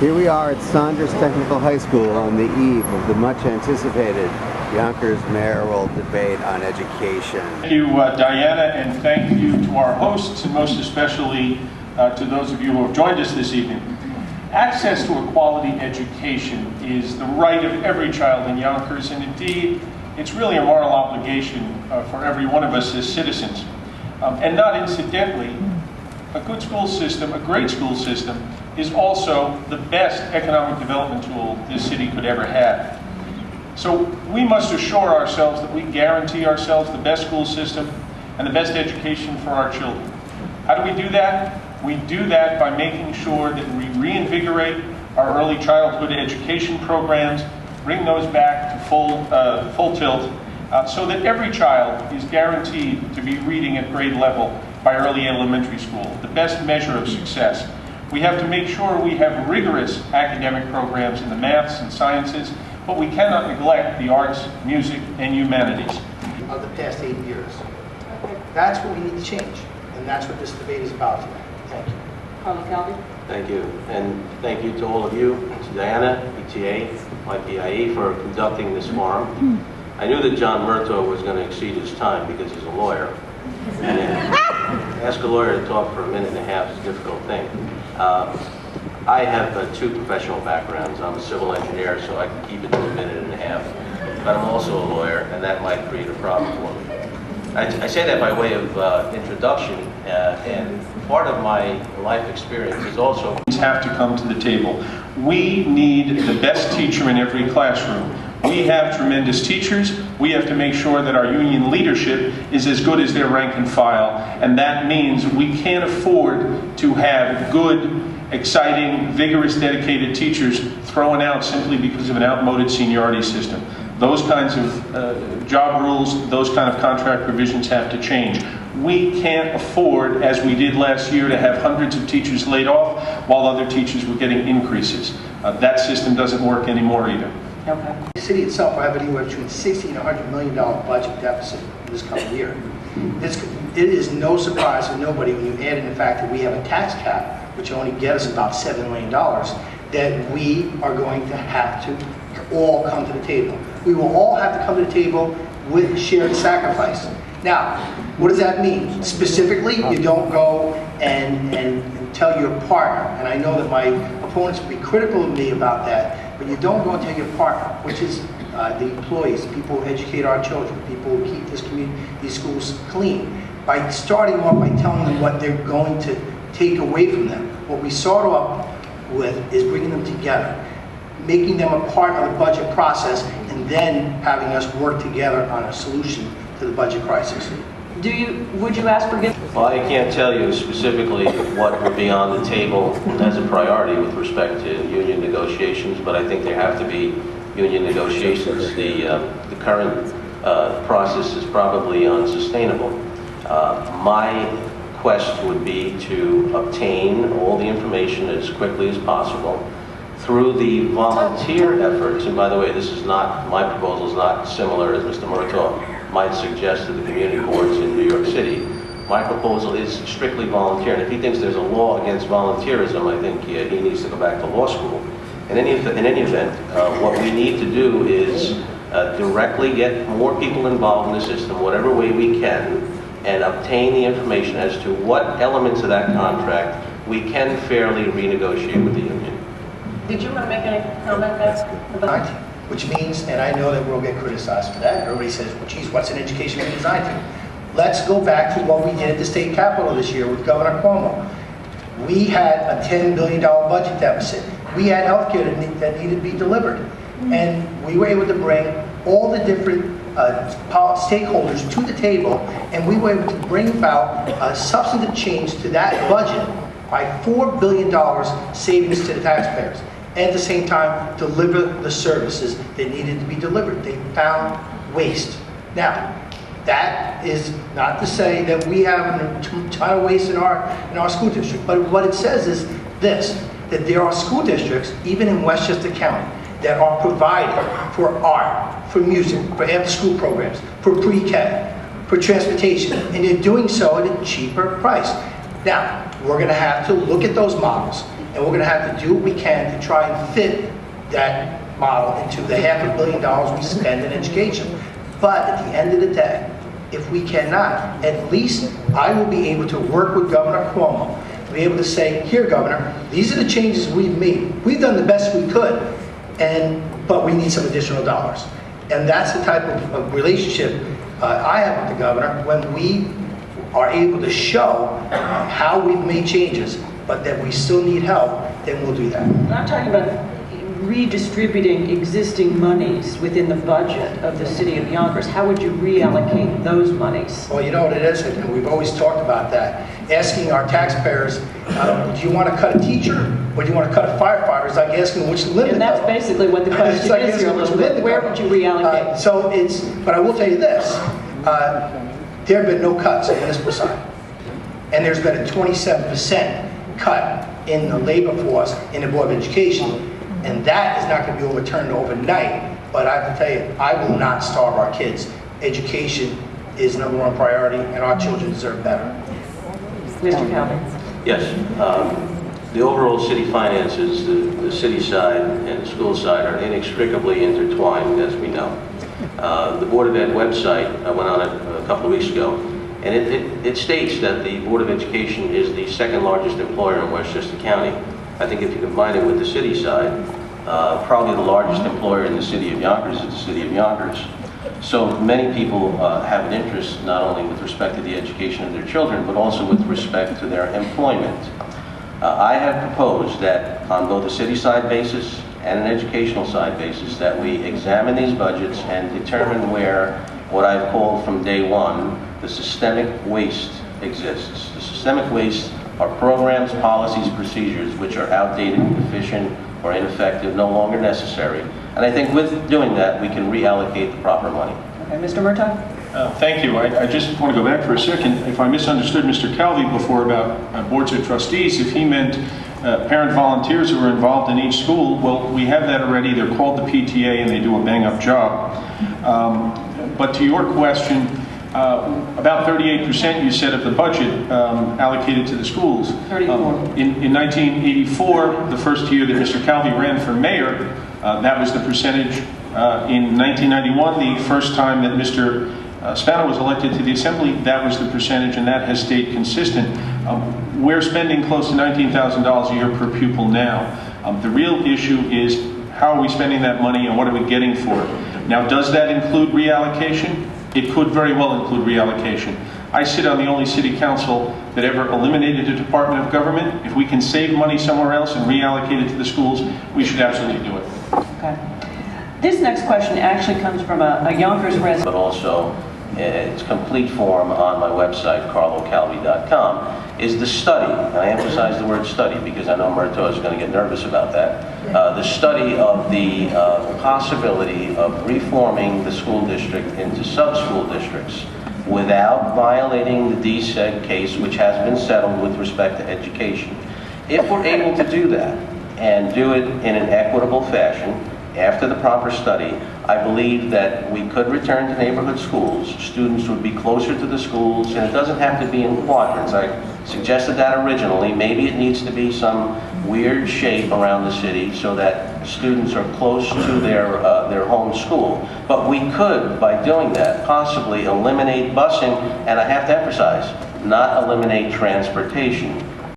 Here we are at Saunders High School on the eve of the much anticipated Yonkers Mayoral Debate on Education. Thank you, Diana, and thank you to our hosts, and most especially to those of you who have joined us this evening. Access to a quality education is the right of every child in Yonkers, and indeed, it's really a moral obligation for every one of us as citizens. And not incidentally, a good school system, a great school system, is also the best economic development tool this city could ever have. So we must assure ourselves that we guarantee ourselves the best school system and the best education for our children. How do we do that? We do that by making sure that we reinvigorate our early childhood education programs, bring those back to full tilt, so that every child is guaranteed to be reading at grade level by early elementary school, the best measure of success. We have to make sure we have rigorous academic programs in the maths and sciences, but we cannot neglect the arts, music, and humanities. Of the past 8 years. That's what we need to change, and that's what this debate is about today. Thank you. Carlos Calvi. Thank you, and thank you to all of you, to Diana, ETA, YPIE, for conducting this forum. I knew that John Murtaugh was going to exceed his time because he's a lawyer. And ask a lawyer to talk for a minute and a half is a difficult thing. I have two professional backgrounds. I'm a civil engineer, so I can keep it to a minute and a half. But I'm also a lawyer, and that might create a problem for me. I say that by way of introduction, and part of my life experience is also have to come to the table. We need the best teacher in every classroom. We have tremendous teachers. We have to make sure that our union leadership is as good as their rank and file, and that means we can't afford to have good, exciting, vigorous, dedicated teachers thrown out simply because of an outmoded seniority system. Those kinds of job rules, those kind of contract provisions have to change. We can't afford, as we did last year, to have hundreds of teachers laid off while other teachers were getting increases. That system doesn't work anymore either. Okay. The city itself will have anywhere between $60 and $100 million budget deficit this coming year. It is no surprise to nobody when you add in the fact that we have a tax cap, which only gets us about $7 million, that we are going to have to all come to the table. We will all have to come to the table with shared sacrifice. Now, what does that mean? Specifically, you don't go and tell your partner, and I know that my opponents will be critical of me about that, but you don't go and tell your partner, which is the employees, the people who educate our children, people who keep this community, these schools clean, by starting off by telling them what they're going to take away from them. What we start off with is bringing them together, making them a part of the budget process, and then having us work together on a solution to the budget crisis. Would you ask forgiveness? Well, I can't tell you specifically what would be on the table as a priority with respect to union negotiations, but I think there have to be union negotiations. The current process is probably unsustainable. My quest would be to obtain all the information as quickly as possible through the volunteer efforts, and by the way, this is not, my proposal is not similar as Mr. Murtaugh might suggest to the community boards in New York City. My proposal is strictly volunteer, and if he thinks there's a law against volunteerism, I think he needs to go back to law school. In any event, what we need to do is directly get more people involved in the system, whatever way we can, and obtain the information as to what elements of that contract we can fairly renegotiate with the union. Did you want to make any comment about that? Which means, and I know that we'll get criticized for that, everybody says, well, geez, what's an education designed to? Let's go back to what we did at the state capitol this year with Governor Cuomo. We had a $10 billion budget deficit. We had healthcare that needed to be delivered. And we were able to bring all the different stakeholders to the table, and we were able to bring about a substantive change to that budget by $4 billion savings to the taxpayers, and at the same time deliver the services that needed to be delivered. They found waste. Now, that is not to say that we have a ton of waste in our school district, but what it says is this, that there are school districts, even in Westchester County, that are providing for art, for music, for after-school programs, for pre-K, for transportation, and they're doing so at a cheaper price. Now, we're going to have to look at those models and we're going to have to do what we can to try and fit that model into the $500 million we spend in education. But at the end of the day, if we cannot, at least I will be able to work with Governor Cuomo, be able to say, here, Governor, these are the changes we've made. We've done the best we could, but we need some additional dollars. And that's the type of relationship I have with the governor when we are able to show how we've made changes, but that we still need help, then we'll do that. I'm talking about redistributing existing monies within the budget of the city of Yonkers. How would you reallocate those monies? Well, you know what it is, and we've always talked about that. Asking our taxpayers, do you want to cut a teacher or do you want to cut a firefighter? It's like asking which limit. And that's basically what the question like is here a little bit. Where would you reallocate? But I will tell you this, there have been no cuts on the municipal side. And there's been a 27% cut in the labor force in the Board of Education. And that is not going to be overturned overnight. But I have to tell you, I will not starve our kids. Education is #1 priority, and our children deserve better. Mr. Calvin. Yes. The overall city finances, the city side and the school side are inextricably intertwined, as we know. The Board of Ed website, I went on it a couple of weeks ago, and it states that the Board of Education is the second largest employer in Westchester County. I think if you combine it with the city side, probably the largest employer in the city of Yonkers is the city of Yonkers. So many people have an interest not only with respect to the education of their children, but also with respect to their employment. I have proposed that on both a city side basis and an educational side basis that we examine these budgets and determine where what I've called from day one the systemic waste exists. The systemic waste are programs, policies, procedures which are outdated, deficient, or ineffective, no longer necessary. And I think with doing that, we can reallocate the proper money. Okay, Mr. Murtaugh? Thank you. I just want to go back for a second. If I misunderstood Mr. Calvi before about boards of trustees, if he meant parent volunteers who are involved in each school, well, we have that already. They're called the PTA and they do a bang-up job. But to your question, about 38% you said of the budget allocated to the schools. 34. In 1984, the first year that Mr. Calvi ran for mayor, that was the percentage. In 1991, the first time that Mr. Spano was elected to the Assembly, that was the percentage, and that has stayed consistent. We're spending close to $19,000 a year per pupil now. The real issue is how are we spending that money and what are we getting for it? Now, does that include reallocation? It could very well include reallocation. I sit on the only city council that ever eliminated a department of government. If we can save money somewhere else and reallocate it to the schools, we should absolutely do it. Okay. This next question actually comes from a Yonkers resident. But also, its complete form on my website, carlocalvi.com, is the study, and I emphasize the word study because I know Murtaugh is going to get nervous about that, the study of the possibility of reforming the school district into sub-school districts without violating the DSEG case, which has been settled with respect to education. If we're able to do that and do it in an equitable fashion, after the proper study, I believe that we could return to neighborhood schools. Students would be closer to the schools, and it doesn't have to be in quadrants. I suggested that originally. Maybe it needs to be some weird shape around the city so that students are close to their home school. But we could, by doing that, possibly eliminate busing, and I have to emphasize, not eliminate transportation.